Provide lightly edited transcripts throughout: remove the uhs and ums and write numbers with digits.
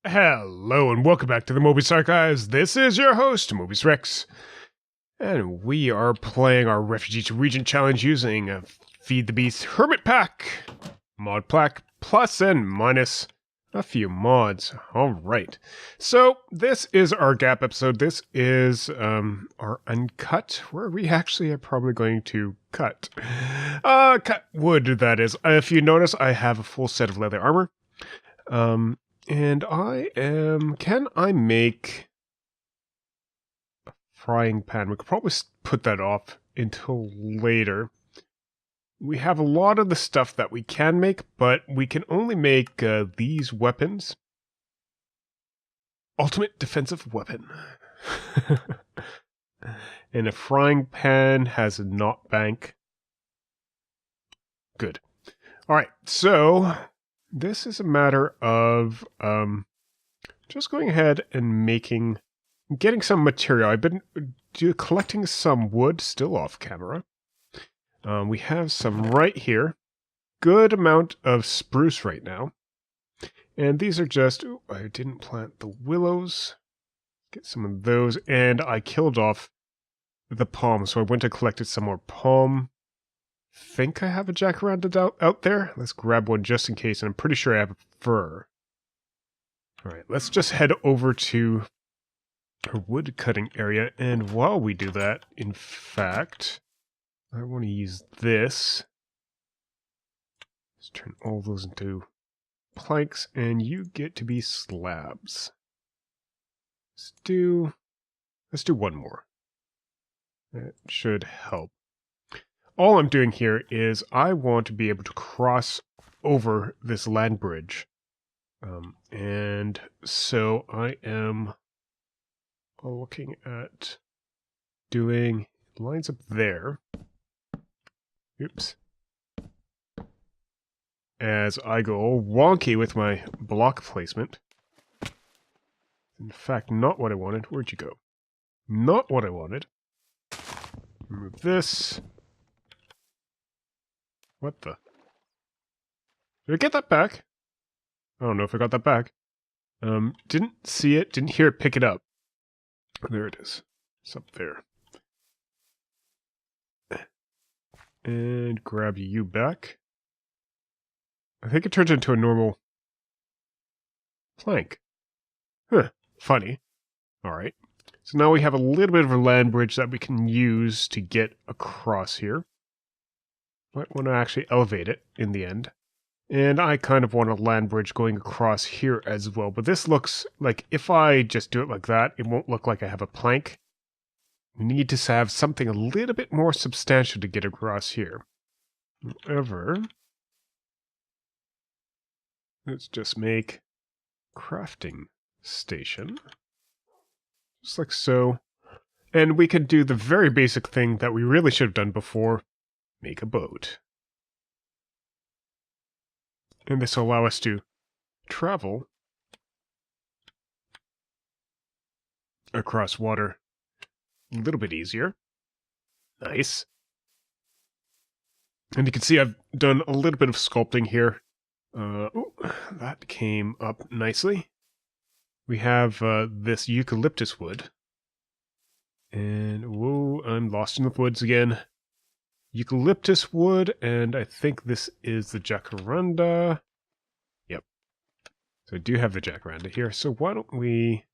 Hello and welcome back to the Mobius Archives. This is your host, Mobius Rex. And we are playing our Refugee to Regent challenge using a Feed the Beast Hermitpack, mod pack, plus and minus a few mods. Alright, so this is our gap episode. This is our Uncut, where we actually are probably going to cut wood, that is. If you notice, I have a full set of leather armor. And can I make a frying pan? We could probably put that off until later. We have a lot of the stuff that we can make, but we can only make these weapons. Ultimate defensive weapon. And a frying pan has a knot bank. Good. Alright, so this is a matter of just going ahead and getting some material. I've been collecting some wood, still off camera. We have some right here. Good amount of spruce right now. And these are just, I didn't plant the willows. Get some of those, and I killed off the palm, so I went and collected some more palm. Think I have a jacaranda out there. Let's grab one just in case, and I'm pretty sure I have a fir. Alright, let's just head over to our wood cutting area, and while we do that, in fact, I want to use this. Let's turn all those into planks, and you get to be slabs. Let's do one more. That should help. All I'm doing here is I want to be able to cross over this land bridge. And so I am looking at doing lines up there. Oops. As I go all wonky with my block placement. In fact, not what I wanted. Where'd you go? Not what I wanted. Remove this. What the? Did I get that back? I don't know if I got that back. Didn't see it, didn't hear it pick it up. There it is. It's up there. And grab you back. I think it turns into a normal plank. Huh, funny. Alright. So now we have a little bit of a land bridge that we can use to get across here. Might want to actually elevate it in the end. And I kind of want a land bridge going across here as well. But this looks like if I just do it like that, it won't look like I have a plank. We need to have something a little bit more substantial to get across here. However, let's just make a crafting station. Just like so. And we could do the very basic thing that we really should have done before. Make a boat. And this will allow us to travel across water a little bit easier. Nice. And you can see I've done a little bit of sculpting here. That came up nicely. We have this eucalyptus wood. And, whoa, I'm lost in the woods again. Eucalyptus wood, and I think this is the jacaranda. Yep. So I do have the jacaranda here, so why don't we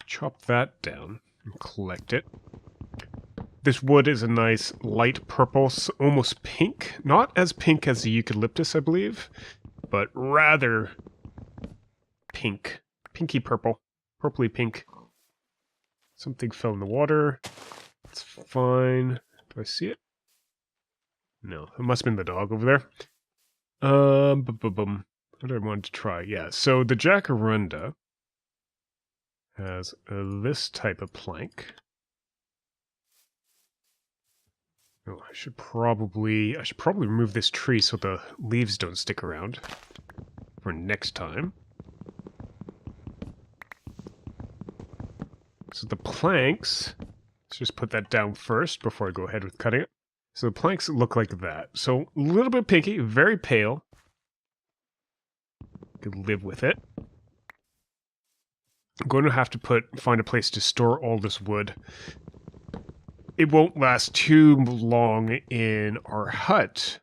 chop that down and collect it. This wood is a nice light purple, almost pink. Not as pink as the eucalyptus, I believe, but rather pink. Pinky purple. Purpley pink. Something fell in the water. It's fine. Do I see it? No, it must have been the dog over there. What did I want to try? Yeah, so the jacaranda has this type of plank. Oh, I should probably remove this tree so the leaves don't stick around for next time. So the planks, let's just put that down first before I go ahead with cutting it. So the planks look like that. So a little bit pinky, very pale. Could live with it. I'm going to have to find a place to store all this wood. It won't last too long in our hut.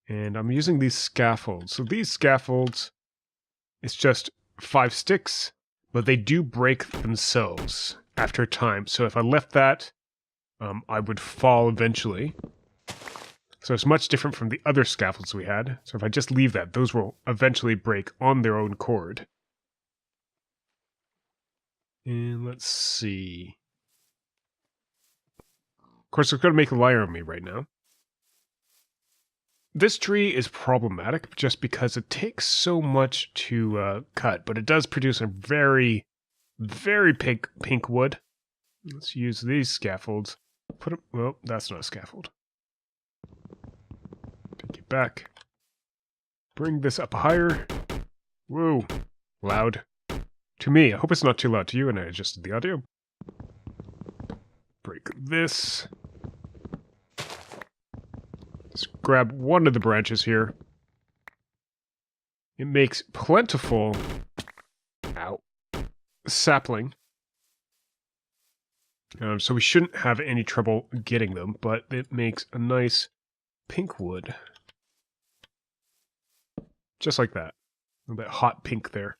And I'm using these scaffolds. So these scaffolds, it's just 5 sticks, but they do break themselves after time. So if I left that, I would fall eventually. So it's much different from the other scaffolds we had. So if I just leave that, those will eventually break on their own accord. And let's see. Of course, it's going to make a liar of me right now. This tree is problematic just because it takes so much to cut, but it does produce a very, very pink wood. Let's use these scaffolds. Well, that's not a scaffold. Take it back. Bring this up higher. Whoa, loud. To me, I hope it's not too loud to you, and I adjusted the audio. Break this. Let's grab one of the branches here. It makes plentiful sapling. So we shouldn't have any trouble getting them, but it makes a nice pink wood. Just like that. A little bit hot pink there.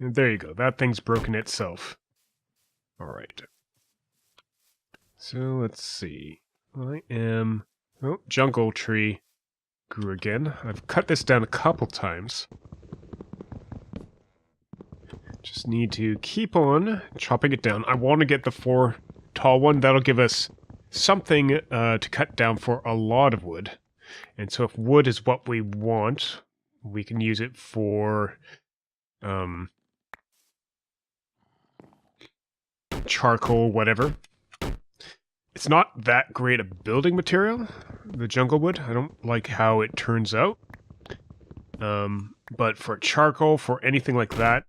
And there you go. That thing's broken itself. Alright. So let's see. I am... Oh, jungle tree grew again. I've cut this down a couple times. Just need to keep on chopping it down. I want to get the 4 tall one. That'll give us something to cut down for a lot of wood. And so if wood is what we want, we can use it for charcoal, whatever. It's not that great a building material, the jungle wood. I don't like how it turns out. But for charcoal, for anything like that,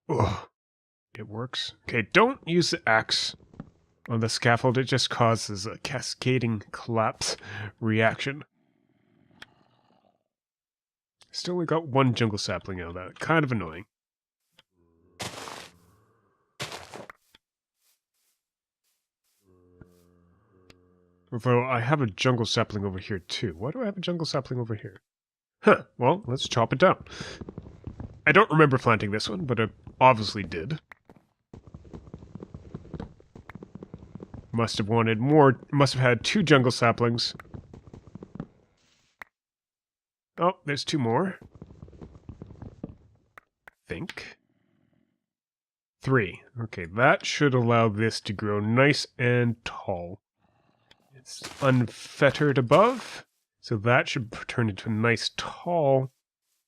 it works. Okay, don't use the axe on the scaffold. It just causes a cascading collapse reaction. Still only got 1 jungle sapling out of that. Kind of annoying. Although I have a jungle sapling over here too. Why do I have a jungle sapling over here? Huh, well, let's chop it down. I don't remember planting this one, but I obviously did. Must have wanted more, must have had 2 jungle saplings. Oh, there's 2 more. I think. 3. Okay, that should allow this to grow nice and tall. It's unfettered above, so that should turn into a nice tall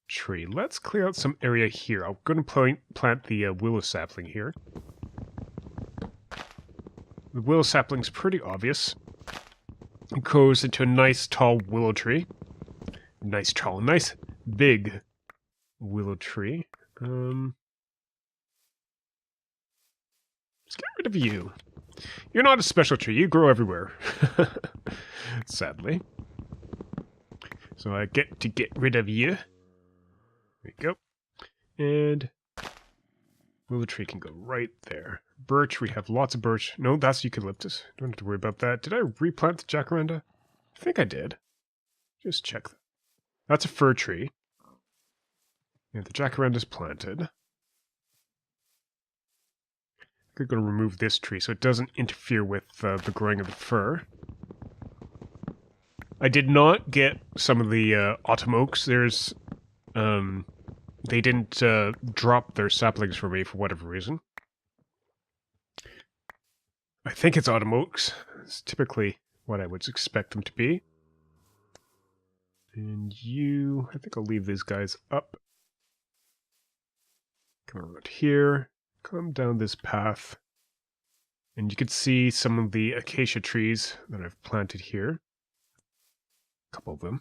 tree. Let's clear out some area here. I'm going to plant the willow sapling here. The willow sapling's pretty obvious. It grows into a nice tall willow tree. Nice tall, nice big willow tree. Let's get rid of you. You're not a special tree. You grow everywhere. Sadly. So I get to get rid of you. There you go. And willow tree can go right there. Birch, we have lots of birch. No, that's eucalyptus. Don't have to worry about that. Did I replant the jacaranda? I think I did. Just check that. That's a fir tree. Yeah, the jacaranda's planted. I'm going to remove this tree so it doesn't interfere with the growing of the fir. I did not get some of the autumn oaks. There's, they didn't drop their saplings for me for whatever reason. I think it's autumn oaks. It's typically what I would expect them to be. And you, I think I'll leave these guys up. Come around here. Come down this path, and you can see some of the acacia trees that I've planted here. A couple of them.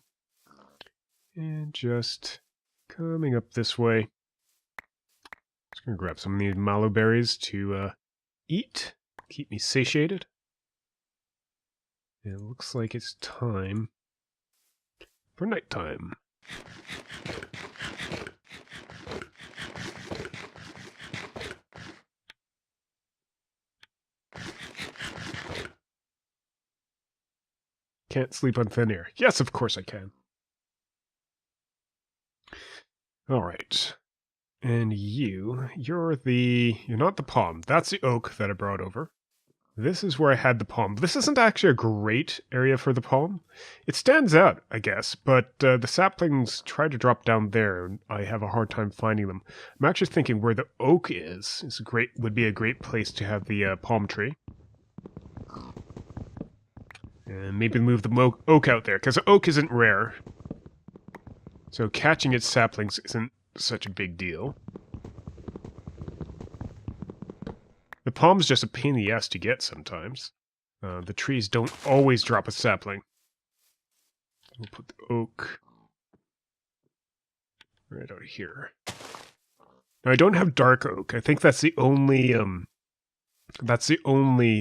And just coming up this way. Just going to grab some of these mallow berries to eat. Keep me satiated. And it looks like it's time for nighttime. Can't sleep on thin air. Yes, of course I can. All right. And you're not the palm. That's the oak that I brought over. This is where I had the palm. This isn't actually a great area for the palm. It stands out, I guess, but the saplings try to drop down there, and I have a hard time finding them. I'm actually thinking where the oak would be a great place to have the palm tree. And maybe move the oak out there, because the oak isn't rare. So catching its saplings isn't such a big deal. The palm's just a pain in the ass to get sometimes. The trees don't always drop a sapling. We'll put the oak right out here. Now I don't have dark oak. I think that's the only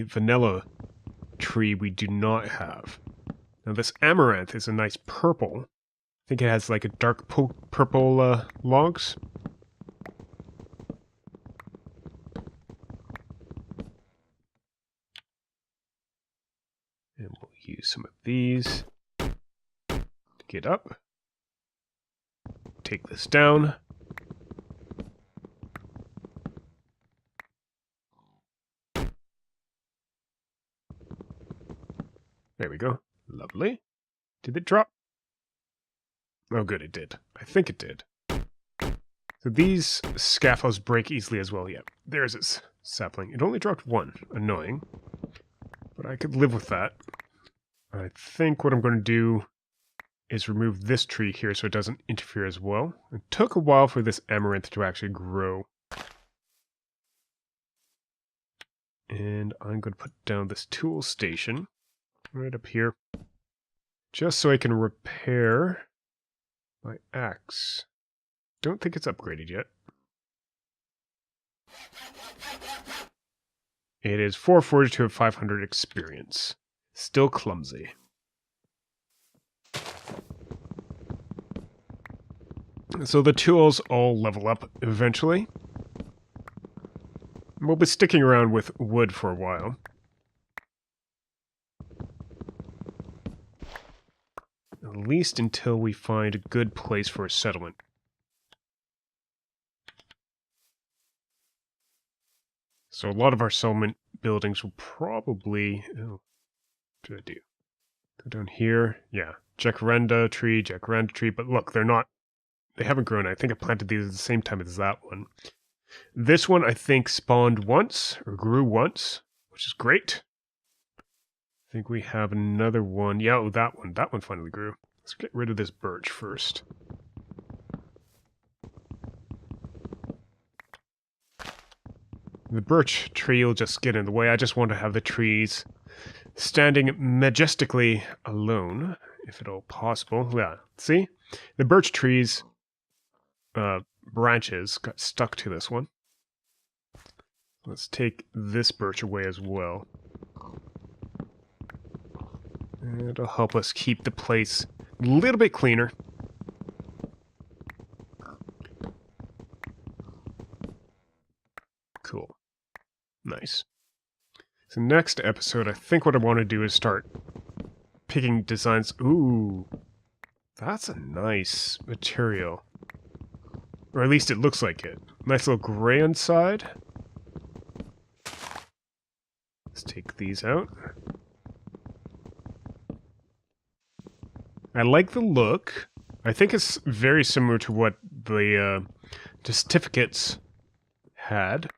vanilla tree we do not have. Now this amaranth is a nice purple. I think it has like a dark purple logs. And we'll use some of these to get up. Take this down. There we go. Lovely. Did it drop? Oh good, it did. I think it did. So these scaffolds break easily as well. Yeah, there's its sapling. It only dropped one. Annoying. But I could live with that. I think what I'm going to do is remove this tree here so it doesn't interfere as well. It took a while for this amaranth to actually grow. And I'm going to put down this tool station right up here, just so I can repair my axe. Don't think it's upgraded yet. It is 442 of 500 experience. Still clumsy. So the tools all level up eventually. We'll be sticking around with wood for a while. At least until we find a good place for a settlement. So a lot of our settlement buildings will probably... Oh, what should I do? Go down here. Yeah, jacaranda tree, but look, they're not... They haven't grown. I think I planted these at the same time as that one. This one, I think, spawned once, or grew once, which is great. I think we have another one. Yeah, oh, that one. That one finally grew. Let's get rid of this birch first. The birch tree will just get in the way. I just want to have the trees standing majestically alone, if at all possible. Yeah, see? The birch trees branches got stuck to this one. Let's take this birch away as well. And it'll help us keep the place a little bit cleaner. Cool. Nice. So next episode, I think what I want to do is start picking designs. Ooh, that's a nice material. Or at least it looks like it. Nice little gray inside. Let's take these out. I like the look. I think it's very similar to what the certificates had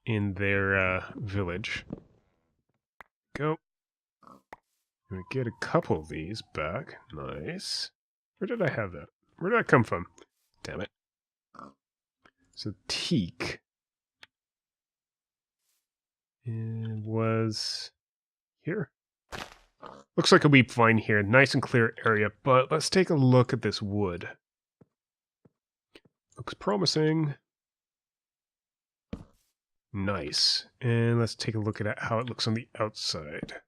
in their village. Go. I'm gonna get a couple of these back. Nice. Where did I have that? Where did that come from? Damn it. So teak. It was here. Looks like it'll be fine here. Nice and clear area, but let's take a look at this wood. Looks promising. Nice. And let's take a look at how it looks on the outside.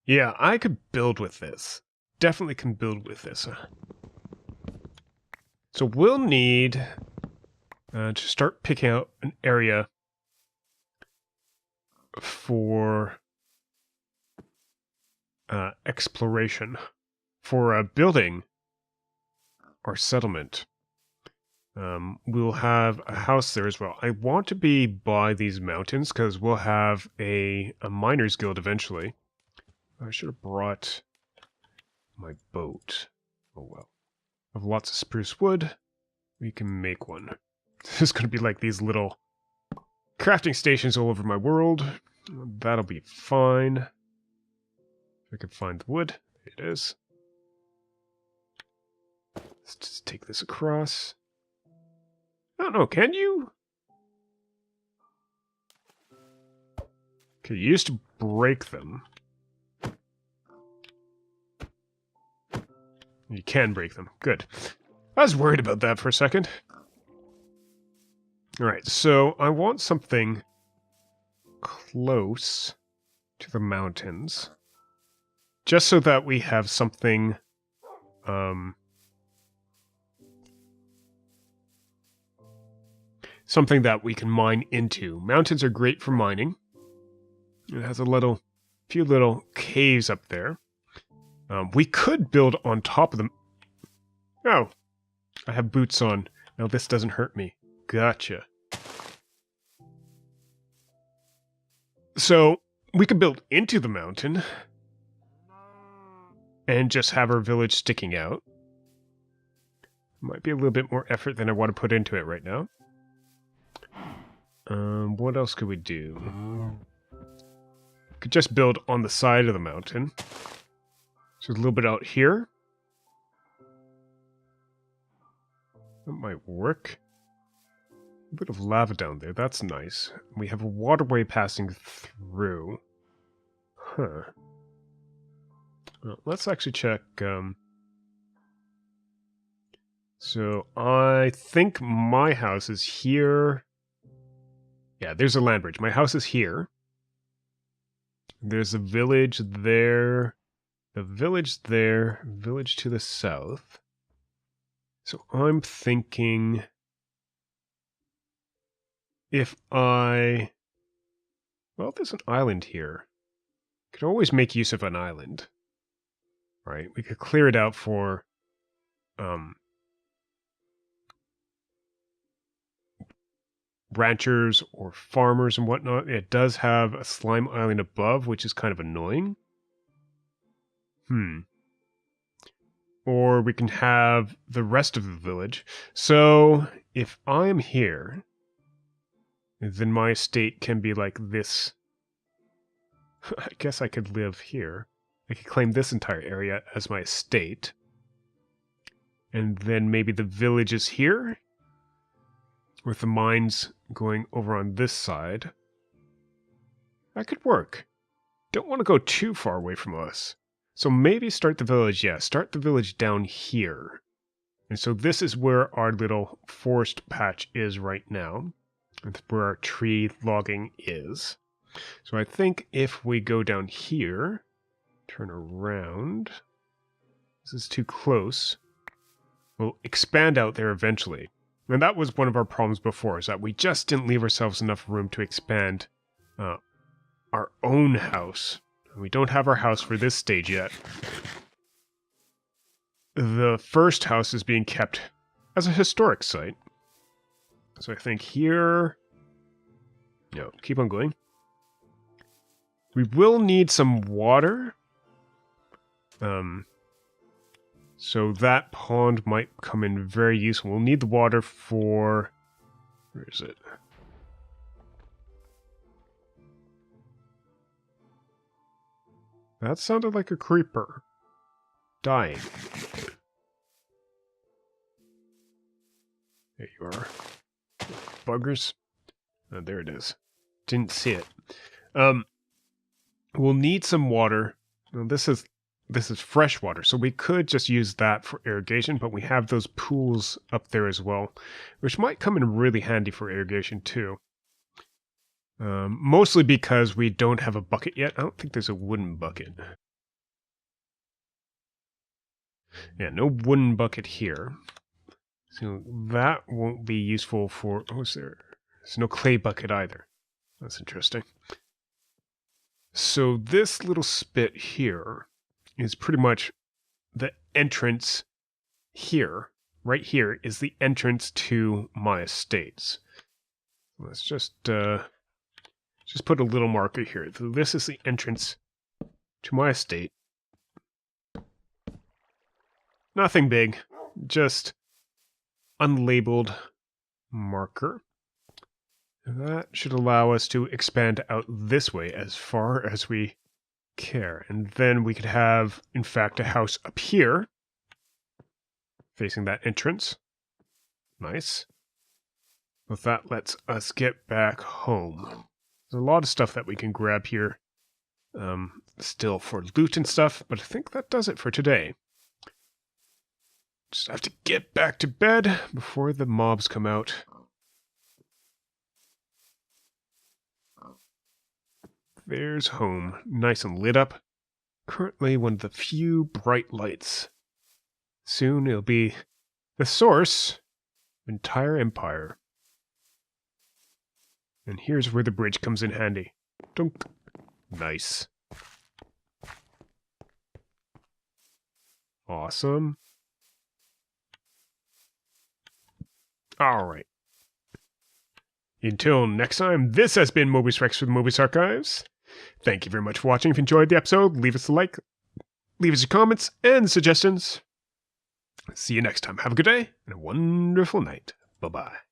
Yeah, I could build with this. definitely can build with this. So we'll need to start picking out an area for exploration, for building our settlement. We'll have a house there as well. I want to be by these mountains because we'll have a miner's guild eventually. I should have brought my boat. Oh well. I have lots of spruce wood. We can make one. There's going to be like these little crafting stations all over my world. That'll be fine. If I can find the wood. It is. Let's just take this across. I don't know, can you? Okay, you used to break them. You can break them. Good. I was worried about that for a second. Alright, so I want something close to the mountains. Just so that we have something... something that we can mine into. Mountains are great for mining. It has a few little caves up there. We could build on top of them. Oh, I have boots on. Now this doesn't hurt me. Gotcha. So, we could build into the mountain and just have our village sticking out. Might be a little bit more effort than I want to put into it right now. What else could we do? Could just build on the side of the mountain. So a little bit out here. That might work. A bit of lava down there, that's nice. We have a waterway passing through. Huh. Well, let's actually check, so I think my house is here. Yeah, there's a land bridge. My house is here. There's a village there. The village there. Village to the south. So I'm thinking... if I... well, there's an island here. Could always make use of an island. Right? We could clear it out for... ranchers or farmers and whatnot. It does have a slime island above, which is kind of annoying. Or we can have the rest of the village. So, if I'm here, then my estate can be like this. I guess I could live here. I could claim this entire area as my estate. And then maybe the village is here, with the mines going over on this side. That could work. Don't want to go too far away from us. So maybe start the village, yeah, start the village down here. And so this is where our little forest patch is right now. That's where our tree logging is. So I think if we go down here, turn around, this is too close, we'll expand out there eventually. And that was one of our problems before, is that we just didn't leave ourselves enough room to expand our own house. We don't have our house for this stage yet. The first house is being kept as a historic site. So I think here... no, keep on going. We will need some water. So that pond might come in very useful. We'll need the water for... where is it? That sounded like a creeper. Dying. There you are. Buggers. Oh, there it is. Didn't see it. We'll need some water. Now, this is fresh water, so we could just use that for irrigation, but we have those pools up there as well, which might come in really handy for irrigation too. Mostly because we don't have a bucket yet. I don't think there's a wooden bucket. Yeah, no wooden bucket here. So that won't be useful for... Oh, there's no clay bucket either. That's interesting. So this little spit here is pretty much the entrance here. Right here is the entrance to my estates. Let's just put a little marker here. So this is the entrance to my estate. Nothing big, just unlabeled marker. That should allow us to expand out this way as far as we care. And then we could have, in fact, a house up here, facing that entrance. Nice. But that lets us get back home. There's a lot of stuff that we can grab here, still for loot and stuff, but I think that does it for today. Just have to get back to bed before the mobs come out. There's home, nice and lit up. Currently one of the few bright lights. Soon it'll be the source of the entire empire. And here's where the bridge comes in handy. Dunk. Nice. Awesome. Alright. Until next time, this has been Mobius Rex with Mobius Archives. Thank you very much for watching. If you enjoyed the episode, leave us a like, leave us your comments and suggestions. See you next time. Have a good day and a wonderful night. Bye-bye.